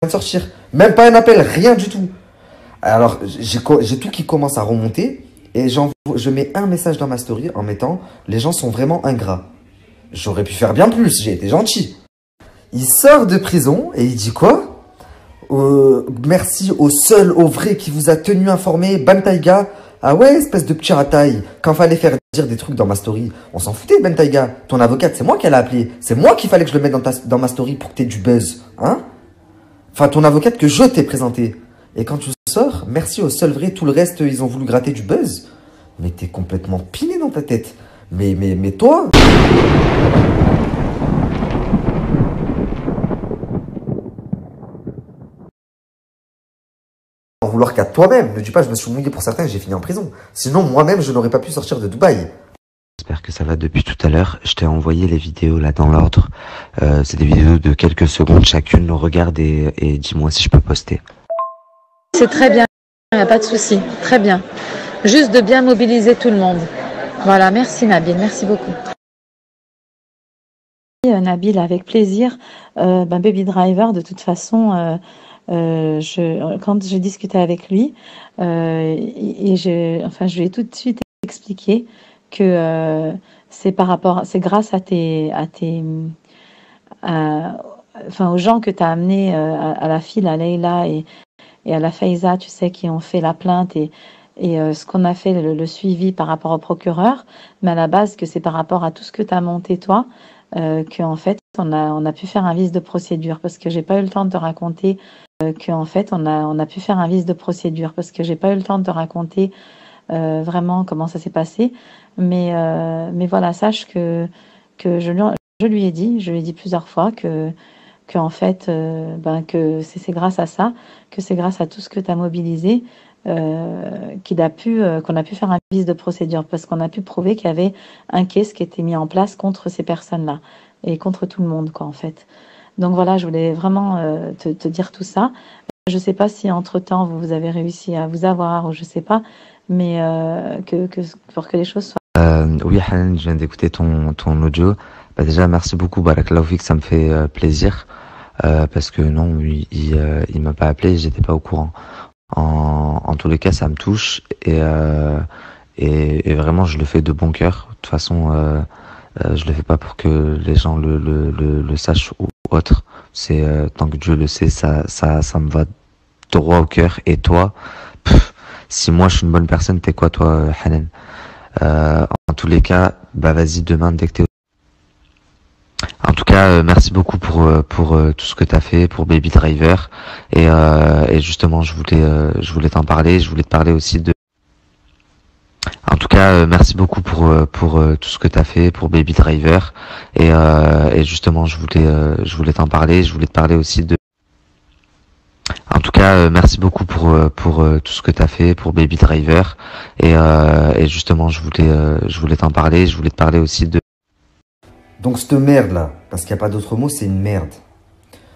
de sortir. Même pas un appel, rien du tout. Alors, j'ai tout qui commence à remonter. Et je mets un message dans ma story en mettant « Les gens sont vraiment ingrats ». J'aurais pu faire bien plus, j'ai été gentil. Il sort de prison et il dit quoi? Merci au seul, au vrai qui vous a tenu informé, Bantayga. Ah ouais, espèce de petit rataille. Quand fallait faire dire des trucs dans ma story, on s'en foutait de Bantayga. Ton avocate, c'est moi qui l'a appelé. C'est moi qu'il fallait que je le mette dans ma story pour que t'aies du buzz. Hein? Enfin, ton avocate que je t'ai présenté. Et quand tu sors, merci au seul vrai, tout le reste, ils ont voulu gratter du buzz. Mais t'es complètement piné dans ta tête. Mais toi... En vouloir qu'à toi-même. Ne dis pas, je me suis mouillé pour certains et j'ai fini en prison. Sinon, moi-même, je n'aurais pas pu sortir de Dubaï. J'espère que ça va depuis tout à l'heure. Je t'ai envoyé les vidéos là dans l'ordre. C'est des vidéos de quelques secondes chacune. Regarde et dis-moi si je peux poster. C'est très bien, il n'y a pas de souci. Très bien. Juste de bien mobiliser tout le monde. Voilà, merci Nabil, merci beaucoup. Nabil, avec plaisir. Baby Driver, de toute façon, quand j'ai discuté avec lui, je lui ai tout de suite expliqué que c'est grâce aux gens que tu as amenés, à la file, à Leïla et à la Faiza, tu sais, qui ont fait la plainte et ce qu'on a fait, le suivi par rapport au procureur, mais à la base que c'est par rapport à tout ce que tu as monté toi, qu'en fait on a pu faire un vice de procédure, parce que j'ai pas eu le temps de te raconter qu'en fait on a pu faire un vice de procédure, parce que j'ai pas eu le temps de te raconter vraiment comment ça s'est passé, mais voilà, sache que je lui ai dit plusieurs fois que en fait que c'est grâce à ça, que c'est grâce à tout ce que tu as mobilisé, qu'on a pu faire un vice de procédure, parce qu'on a pu prouver qu'il y avait un case qui était mis en place contre ces personnes-là et contre tout le monde, quoi, en fait. Donc voilà, je voulais vraiment te dire tout ça. Je sais pas si entre-temps vous avez réussi à vous avoir, ou je sais pas, mais pour que les choses soient... Oui, Hanan, je viens d'écouter ton audio. Déjà, merci beaucoup, Barakallahu Fik, ça me fait plaisir. Parce que non, il m'a pas appelé, j'étais pas au courant. En tous les cas, ça me touche et vraiment, je le fais de bon cœur. De toute façon, je le fais pas pour que les gens le sachent ou autre. C'est tant que Dieu le sait, ça me va droit au cœur. Et toi, si moi je suis une bonne personne, t'es quoi toi, Hanan? En tous les cas, vas-y demain dès que t'es. En tout cas, merci beaucoup pour tout ce que tu as fait pour Baby Driver et justement je voulais t'en parler, je voulais te parler aussi de. En tout cas, merci beaucoup pour tout ce que tu as fait pour Baby Driver et justement je voulais t'en parler, je voulais te parler aussi de. En tout cas, merci beaucoup pour tout ce que tu as fait pour Baby Driver et justement je voulais t'en parler, je voulais te parler aussi de. Donc cette merde là, parce qu'il n'y a pas d'autre mot, c'est une merde.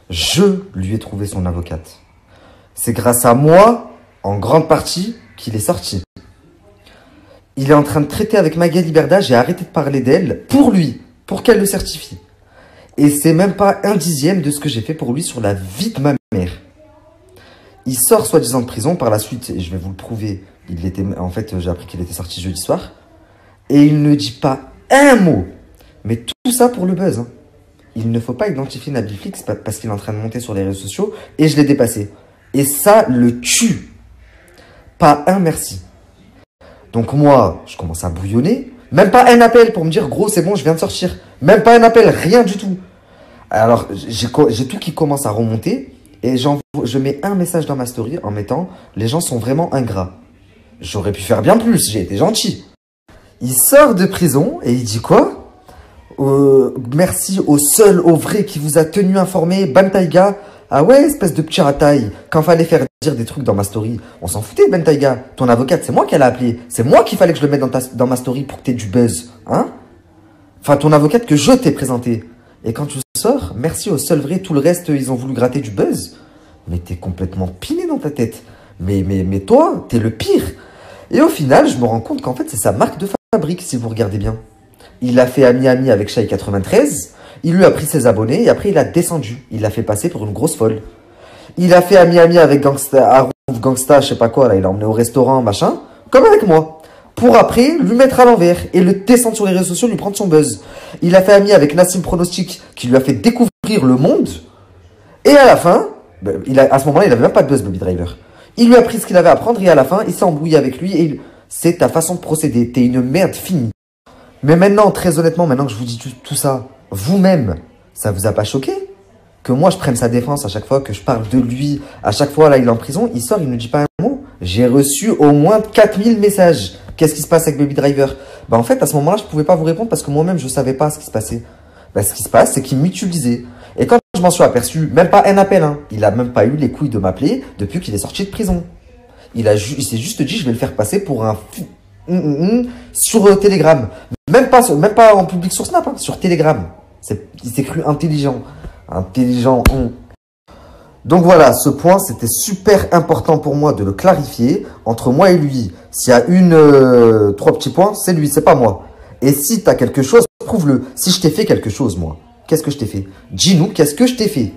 Je lui ai trouvé son avocate. C'est grâce à moi, en grande partie, qu'il est sorti. Il est en train de traiter avec Magali Berda, j'ai arrêté de parler d'elle pour lui, pour qu'elle le certifie. Et c'est même pas 1/10 de ce que j'ai fait pour lui sur la vie de ma mère. Il sort soi-disant de prison par la suite, et je vais vous le prouver, en fait j'ai appris qu'il était sorti jeudi soir, et il ne dit pas un mot. Mais tout ça pour le buzz. Hein. Il ne faut pas identifier Nabil Flix parce qu'il est en train de monter sur les réseaux sociaux et je l'ai dépassé. Et ça le tue. Pas un merci. Donc moi, je commence à bouillonner. Même pas un appel pour me dire gros c'est bon, je viens de sortir. Même pas un appel, rien du tout. Alors j'ai tout qui commence à remonter et je mets un message dans ma story en mettant les gens sont vraiment ingrats. J'aurais pu faire bien plus, j'ai été gentil. Il sort de prison et il dit quoi? Merci au seul, au vrai qui vous a tenu informé, Bantayga. Ah ouais, espèce de petit rataille. Quand fallait faire dire des trucs dans ma story, on s'en foutait de Bantayga. Ton avocate, c'est moi qui l'a appelé. C'est moi qu'il fallait que je le mette dans ma story pour que t'aies du buzz. Hein? Enfin, ton avocate que je t'ai présenté. Et quand tu sors, merci au seul vrai, tout le reste, ils ont voulu gratter du buzz. Mais t'es complètement piné dans ta tête. Mais toi, t'es le pire. Et au final, je me rends compte qu'en fait, c'est sa marque de fabrique, si vous regardez bien. Il a fait ami-ami avec Shai93, il lui a pris ses abonnés et après il a descendu. Il l'a fait passer pour une grosse folle. Il a fait ami-ami avec Gangsta, Harouf Gangsta, je sais pas quoi, là, il l'a emmené au restaurant, machin, comme avec moi. Pour après lui mettre à l'envers et le descendre sur les réseaux sociaux, lui prendre son buzz. Il a fait ami avec Nassim Pronostic, qui lui a fait découvrir le monde. Et à la fin, à ce moment-là, il avait même pas de buzz, Baby Driver. Il lui a pris ce qu'il avait à prendre et à la fin, il s'est embrouillé avec lui et c'est ta façon de procéder. T'es une merde finie. Mais maintenant, très honnêtement, maintenant que je vous dis tout ça, vous-même, ça vous a pas choqué que moi je prenne sa défense à chaque fois, que je parle de lui, à chaque fois là il est en prison, il sort, il ne dit pas un mot. J'ai reçu au moins 4000 messages. Qu'est-ce qui se passe avec Baby Driver? Bah en fait à ce moment-là je pouvais pas vous répondre parce que moi-même je savais pas ce qui se passait. Bah ce qui se passe c'est qu'il m'utilisait. Et quand je m'en suis aperçu, même pas un appel, hein, il a même pas eu les couilles de m'appeler depuis qu'il est sorti de prison. Il s'est juste dit je vais le faire passer pour un sur Telegram. Même pas en public sur Snap, hein, sur Telegram. Il s'est cru intelligent. Intelligent. Donc voilà, ce point, c'était super important pour moi de le clarifier entre moi et lui. S'il y a trois petits points, c'est lui, c'est pas moi. Et si tu as quelque chose, prouve-le. Si je t'ai fait quelque chose, moi, qu'est-ce que je t'ai fait? Dis-nous, qu'est-ce que je t'ai fait?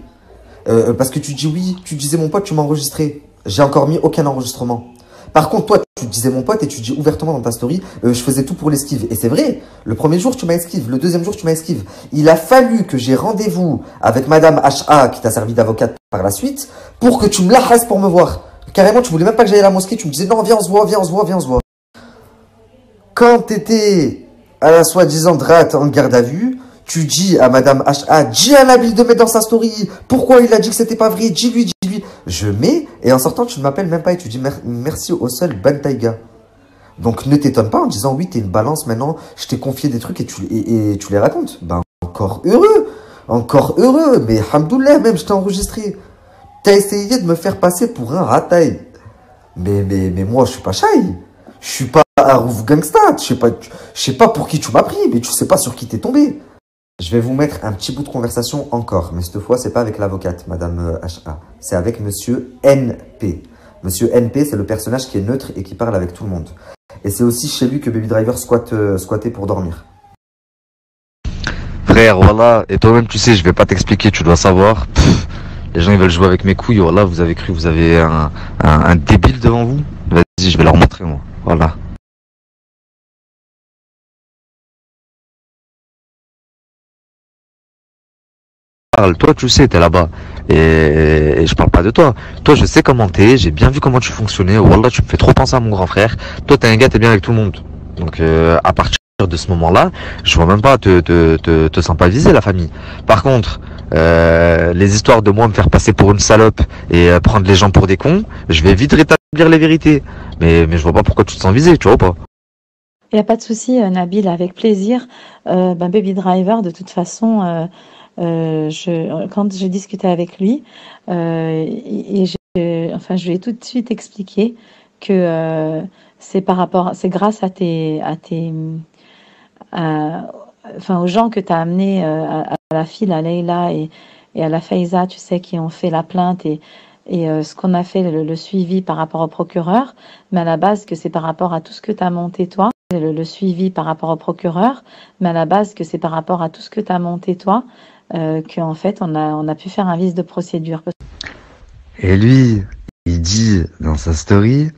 Parce que tu dis oui, tu disais mon pote, tu m'as enregistré. J'ai encore mis aucun enregistrement. Par contre, toi, tu disais mon pote et tu dis ouvertement dans ta story, je faisais tout pour l'esquive. Et c'est vrai, le premier jour, tu m'as esquive. Le deuxième jour, tu m'as esquive. Il a fallu que j'ai rendez-vous avec Madame HA, qui t'a servi d'avocate par la suite, pour que tu me la hasses pour me voir. Carrément, tu voulais même pas que j'aille à la mosquée. Tu me disais, non, viens, on se voit, viens, on se voit, viens, on se voit. Quand t'étais à la soi-disant drate en garde à vue, tu dis à Madame HA, dis à Nabil de mettre dans sa story. Pourquoi il a dit que c'était pas vrai? Dis-lui, dis-lui. Je mets, et en sortant, tu ne m'appelles même pas et tu dis merci au seul Ben Taïga. Donc ne t'étonne pas en disant oui, t'es une balance maintenant, je t'ai confié des trucs et tu les racontes. Ben encore heureux, mais hamdoullah, même je t'ai enregistré. T'as essayé de me faire passer pour un rataille. Mais moi, je suis pas shy. Je suis pas Harouf Gangsta. Je sais pas pour qui tu m'as pris, mais tu sais pas sur qui t'es tombé. Je vais vous mettre un petit bout de conversation encore, mais cette fois, c'est pas avec l'avocate, Madame HA. C'est avec Monsieur NP. Monsieur NP, c'est le personnage qui est neutre et qui parle avec tout le monde. Et c'est aussi chez lui que Baby Driver squattait pour dormir. Frère, voilà, et toi-même tu sais, je vais pas t'expliquer, tu dois savoir. Les gens ils veulent jouer avec mes couilles, voilà, vous avez cru que vous avez un débile devant vous. Vas-y, je vais leur montrer moi, voilà. Toi tu sais, t'es là-bas, et je parle pas de toi. Toi je sais comment t'es, j'ai bien vu comment tu fonctionnais, voilà, tu me fais trop penser à mon grand frère. Toi t'es un gars, t'es bien avec tout le monde. Donc à partir de ce moment-là, je vois même pas te sens pas viser la famille. Par contre, les histoires de moi me faire passer pour une salope et prendre les gens pour des cons, je vais vite rétablir les vérités. Mais je vois pas pourquoi tu te sens visé, tu vois ou pas? Il n'y a pas de souci, Nabil, avec plaisir. Baby Driver, de toute façon, quand j'ai discuté avec lui, je lui ai tout de suite expliqué que c'est grâce aux gens que tu as amenés, à la file, à Leïla et à la Faiza, tu sais, qui ont fait la plainte et ce qu'on a fait, le suivi par rapport au procureur, mais à la base que c'est par rapport à tout ce que tu as monté toi, le suivi par rapport au procureur, mais à la base que c'est par rapport à tout ce que tu as monté toi, qu'en fait on a pu faire un vice de procédure. Et lui, il dit dans sa story,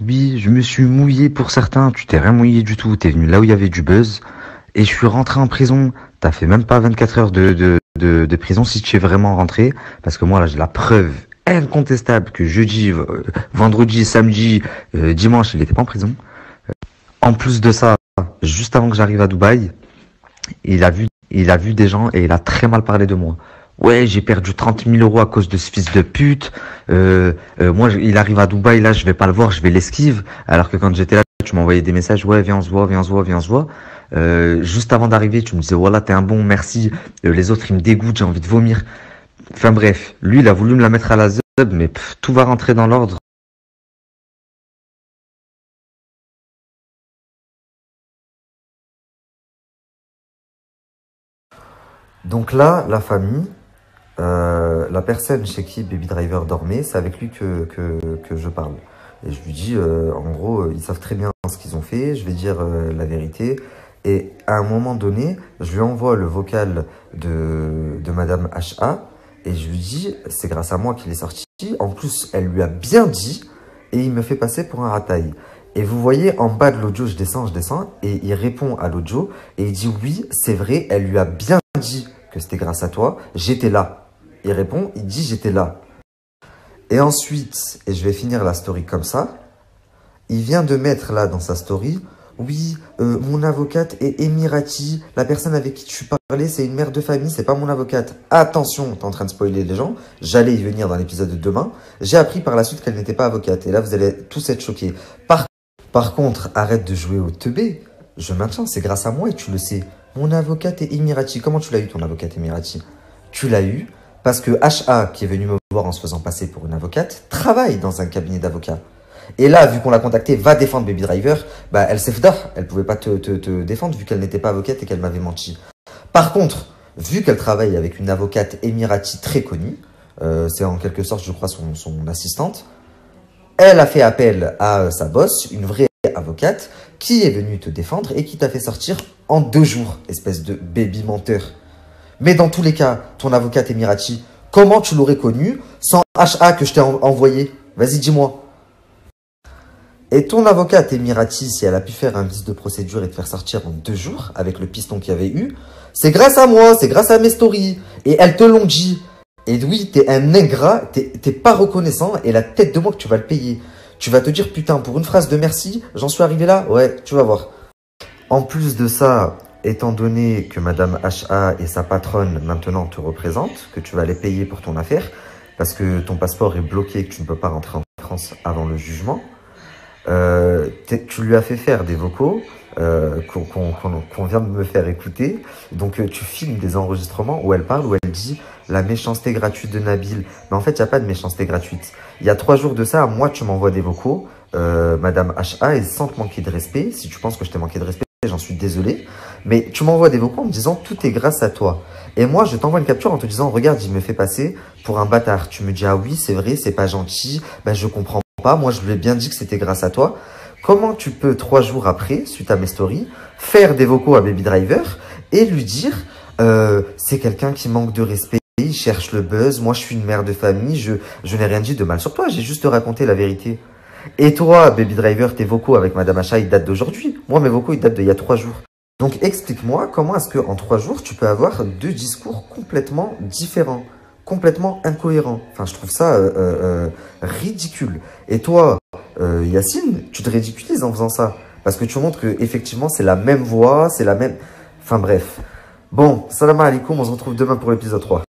oui, je me suis mouillé pour certains, tu t'es rien mouillé du tout, t'es venu là où il y avait du buzz, et je suis rentré en prison, t'as fait même pas 24 heures de prison si tu es vraiment rentré, parce que moi là j'ai la preuve incontestable que jeudi, vendredi, samedi, dimanche, il était pas en prison. En plus de ça, juste avant que j'arrive à Dubaï, il a vu des gens et il a très mal parlé de moi. Ouais, j'ai perdu 30 000 euros à cause de ce fils de pute. Moi, il arrive à Dubaï, là, je vais pas le voir, je vais l'esquive. Alors que quand j'étais là, tu m'envoyais des messages, ouais, viens, on se voit, viens, on se voit, viens, on se voit. Juste avant d'arriver, tu me disais, voilà, t'es un bon, merci. Les autres, ils me dégoûtent, j'ai envie de vomir. Enfin bref, lui, il a voulu me la mettre à la zeb, mais tout va rentrer dans l'ordre. Donc là, la famille, la personne chez qui Baby Driver dormait, c'est avec lui que je parle. Et je lui dis, en gros, ils savent très bien ce qu'ils ont fait, je vais dire la vérité. Et à un moment donné, je lui envoie le vocal de Madame HA Et je lui dis, c'est grâce à moi qu'il est sorti. En plus, elle lui a bien dit et il me fait passer pour un rataille. Et vous voyez, en bas de l'audio, je descends, et il répond à l'audio et il dit, oui, c'est vrai, elle lui a bien dit que c'était grâce à toi, j'étais là. Il répond, il dit, j'étais là. Et ensuite, et je vais finir la story comme ça, il vient de mettre là dans sa story, oui, mon avocate est émirati, la personne avec qui tu parlais, c'est une mère de famille, c'est pas mon avocate. Attention, t'es en train de spoiler les gens, j'allais y venir dans l'épisode de demain, j'ai appris par la suite qu'elle n'était pas avocate, et là vous allez tous être choqués. Par contre, arrête de jouer au teubé, je maintiens, c'est grâce à moi et tu le sais. Mon avocate est émirati, comment tu l'as eu ton avocate émirati? Tu l'as eu parce que HA, qui est venu me voir en se faisant passer pour une avocate, travaille dans un cabinet d'avocats. Et là, vu qu'on l'a contactée, va défendre Baby Driver, bah elle s'est fda, elle pouvait pas te défendre vu qu'elle n'était pas avocate et qu'elle m'avait menti. Par contre, vu qu'elle travaille avec une avocate émirati très connue, c'est en quelque sorte, je crois, son assistante, elle a fait appel à sa boss, une vraie avocate, qui est venue te défendre et qui t'a fait sortir en 2 jours, espèce de baby menteur. Mais dans tous les cas, ton avocate émirati, comment tu l'aurais connu sans HA que je t'ai envoyé? Vas-y, dis-moi. Et ton avocate émirati, si elle a pu faire un vice de procédure et te faire sortir en 2 jours, avec le piston qu'il y avait eu, c'est grâce à moi, c'est grâce à mes stories. Et elles te l'ont dit. Et oui, t'es un ingrat, t'es pas reconnaissant et la tête de moi que tu vas le payer. Tu vas te dire, putain, pour une phrase de merci, j'en suis arrivé là? Ouais, tu vas voir. En plus de ça, étant donné que Madame HA et sa patronne maintenant te représentent, que tu vas les payer pour ton affaire, parce que ton passeport est bloqué et que tu ne peux pas rentrer en France avant le jugement, tu lui as fait faire des vocaux qu'on vient de me faire écouter. Donc tu filmes des enregistrements où elle parle, où elle dit la méchanceté gratuite de Nabil. Mais en fait, il n'y a pas de méchanceté gratuite. Il y a 3 jours de ça, moi, tu m'envoies des vocaux, Madame HA, et sans te manquer de respect, si tu penses que je t'ai manqué de respect, j'en suis désolé, mais tu m'envoies des vocaux en me disant tout est grâce à toi. Et moi, je t'envoie une capture en te disant regarde, il me fait passer pour un bâtard. Tu me dis ah oui, c'est vrai, c'est pas gentil, ben je comprends pas. Moi, je lui ai bien dit que c'était grâce à toi. Comment tu peux 3 jours après, suite à mes stories, faire des vocaux à Baby Driver et lui dire c'est quelqu'un qui manque de respect, il cherche le buzz, moi je suis une mère de famille, je n'ai rien dit de mal sur toi, j'ai juste raconté la vérité. Et toi, Baby Driver, tes vocaux avec Madame Achat, ils datent d'aujourd'hui. Moi, mes vocaux, ils datent d'il y a 3 jours. Donc, explique-moi comment est-ce qu'en 3 jours, tu peux avoir 2 discours complètement différents, complètement incohérents. Enfin, je trouve ça ridicule. Et toi, Yacine, tu te ridiculises en faisant ça. Parce que tu montres que effectivement, c'est la même voix, c'est la même... Enfin, bref. Bon, salam alaikum, on se retrouve demain pour l'épisode 3.